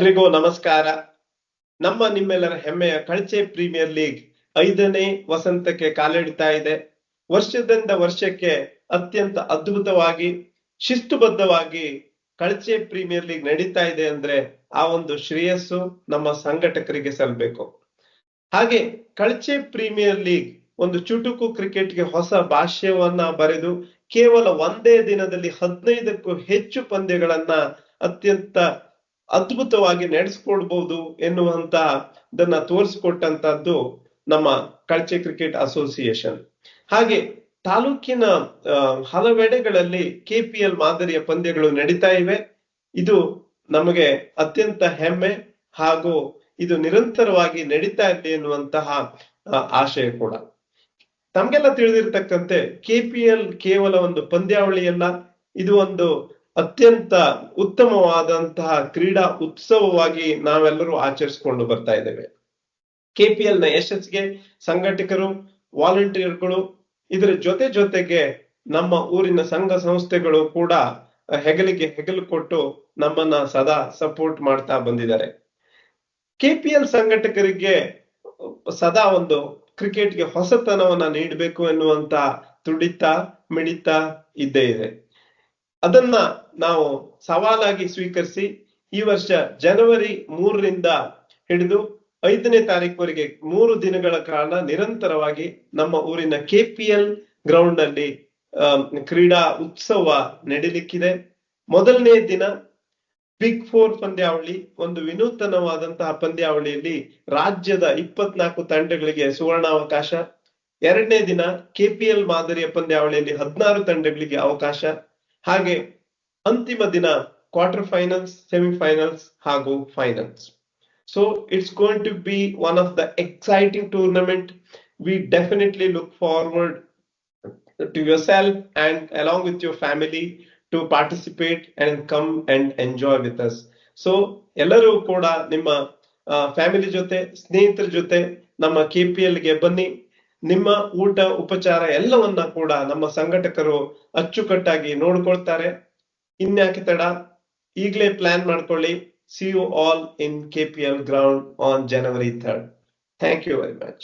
ಎಲ್ರಿಗೂ ನಮಸ್ಕಾರ. ನಮ್ಮ ನಿಮ್ಮೆಲ್ಲರ ಹೆಮ್ಮೆಯ ಕಳಚೆ ಪ್ರೀಮಿಯರ್ ಲೀಗ್ 5ನೇ ವಸಂತಕ್ಕೆ ಕಾಲಿಡ್ತಾ ಇದೆ. ವರ್ಷದಿಂದ ವರ್ಷಕ್ಕೆ ಅತ್ಯಂತ ಅದ್ಭುತವಾಗಿ ಶಿಸ್ತುಬದ್ಧವಾಗಿ ಕಳಚೆ ಪ್ರೀಮಿಯರ್ ಲೀಗ್ ನಡೀತಾ ಇದೆ ಅಂದ್ರೆ ಆ ಒಂದು ಶ್ರೇಯಸ್ಸು ನಮ್ಮ ಸಂಘಟಕರಿಗೆ ಸಲ್ಲಬೇಕು. ಹಾಗೆ ಕಳಚೆ ಪ್ರೀಮಿಯರ್ ಲೀಗ್ ಒಂದು ಚುಟುಕು ಕ್ರಿಕೆಟ್ಗೆ ಹೊಸ ಭಾಷ್ಯವನ್ನ ಬರೆದು ಕೇವಲ ಒಂದೇ ದಿನದಲ್ಲಿ 15ಕ್ಕೂ ಹೆಚ್ಚು ಪಂದ್ಯಗಳನ್ನ ಅತ್ಯಂತ ಅದ್ಭುತವಾಗಿ ನಡೆಸ್ಕೊಡ್ಬಹುದು ಎನ್ನುವಂತದನ್ನ ತೋರಿಸಿಕೊಟ್ಟಂತದ್ದು ನಮ್ಮ ಕಳಚೆ ಕ್ರಿಕೆಟ್ ಅಸೋಸಿಯೇಷನ್. ಹಾಗೆ ತಾಲೂಕಿನ ಹಲವೆಡೆಗಳಲ್ಲಿ KPL ಮಾದರಿಯ ಪಂದ್ಯಗಳು ನಡೀತಾ ಇವೆ. ಇದು ನಮಗೆ ಅತ್ಯಂತ ಹೆಮ್ಮೆ ಹಾಗೂ ಇದು ನಿರಂತರವಾಗಿ ನಡೀತಾ ಇದೆ ಎನ್ನುವಂತಹ ಆಶಯ ಕೂಡ. ತಮ್ಗೆಲ್ಲ ತಿಳಿದಿರ್ತಕ್ಕಂತೆ KPL ಕೇವಲ ಒಂದು ಪಂದ್ಯಾವಳಿ ಅಲ್ಲ, ಇದು ಒಂದು ಅತ್ಯಂತ ಉತ್ತಮವಾದಂತಹ ಕ್ರೀಡಾ ಉತ್ಸವವಾಗಿ ನಾವೆಲ್ಲರೂ ಆಚರಿಸಿಕೊಂಡು ಬರ್ತಾ ಇದ್ದೇವೆ. KPL ನ ಯಶಸ್ಸಿಗೆ ಸಂಘಟಕರು, ವಾಲಂಟಿಯರ್ಗಳು, ಇದರ ಜೊತೆಗೆ ನಮ್ಮ ಊರಿನ ಸಂಘ ಸಂಸ್ಥೆಗಳು ಕೂಡ ಹೆಗಲಿಗೆ ಹೆಗಲು ಕೊಟ್ಟು ನಮ್ಮನ್ನ ಸದಾ ಸಪೋರ್ಟ್ ಮಾಡ್ತಾ ಬಂದಿದ್ದಾರೆ. KPL ಸಂಘಟಕರಿಗೆ ಸದಾ ಒಂದು ಕ್ರಿಕೆಟ್ಗೆ ಹೊಸತನವನ್ನ ನೀಡಬೇಕು ಎನ್ನುವಂತ ತುಡಿತ ಮಿಡಿತ ಇದ್ದೇ ಇದೆ. ಅದನ್ನ ನಾವು ಸವಾಲಾಗಿ ಸ್ವೀಕರಿಸಿ ಈ ವರ್ಷ ಜನವರಿ 3ರಿಂದ ಹಿಡಿದು 5ನೇ ತಾರೀಕುವರೆಗೆ 3 ದಿನಗಳ ಕಾಲ ನಿರಂತರವಾಗಿ ನಮ್ಮ ಊರಿನ KPL ಗ್ರೌಂಡ್ ನಲ್ಲಿ ಕ್ರೀಡಾ ಉತ್ಸವ ನಡೀಲಿಕ್ಕಿದೆ. ಮೊದಲನೇ ದಿನ ಬಿಗ್ 4 ಪಂದ್ಯಾವಳಿ, ಒಂದು ವಿನೂತನವಾದಂತಹ ಪಂದ್ಯಾವಳಿಯಲ್ಲಿ ರಾಜ್ಯದ 24 ತಂಡಗಳಿಗೆ ಸುವರ್ಣಾವಕಾಶ. ಎರಡನೇ ದಿನ KPL ಮಾದರಿಯ ಪಂದ್ಯಾವಳಿಯಲ್ಲಿ 16 ತಂಡಗಳಿಗೆ ಅವಕಾಶ. ಹಾಗೆ ಅಂತಿಮ ದಿನ ಕ್ವಾರ್ಟರ್ ಫೈನಲ್ಸ್, ಸೆಮಿಫೈನಲ್ಸ್ ಹಾಗೂ finals. So it's going to be one of the exciting tournament. We definitely look forward to yourself and along with your family to participate and come and enjoy with us. So ಎಲ್ಲರೂ ಕೂಡ ನಿಮ್ಮ family ಜೊತೆ, ಸ್ನೇಹಿತರ ಜೊತೆ ನಮ್ಮ KPL ಗೆ ಬನ್ನಿ. ನಿಮ್ಮ ಊಟ ಉಪಚಾರ ಎಲ್ಲವನ್ನ ಕೂಡ ನಮ್ಮ ಸಂಘಟಕರು ಅಚ್ಚುಕಟ್ಟಾಗಿ ನೋಡ್ಕೊಳ್ತಾರೆ. ಇನ್ಯಾಕೆ ತಡ, ಈಗಲೇ ಪ್ಲಾನ್ ಮಾಡ್ಕೊಳ್ಳಿ. See you all in KPL ground on January 3rd. Thank you very much.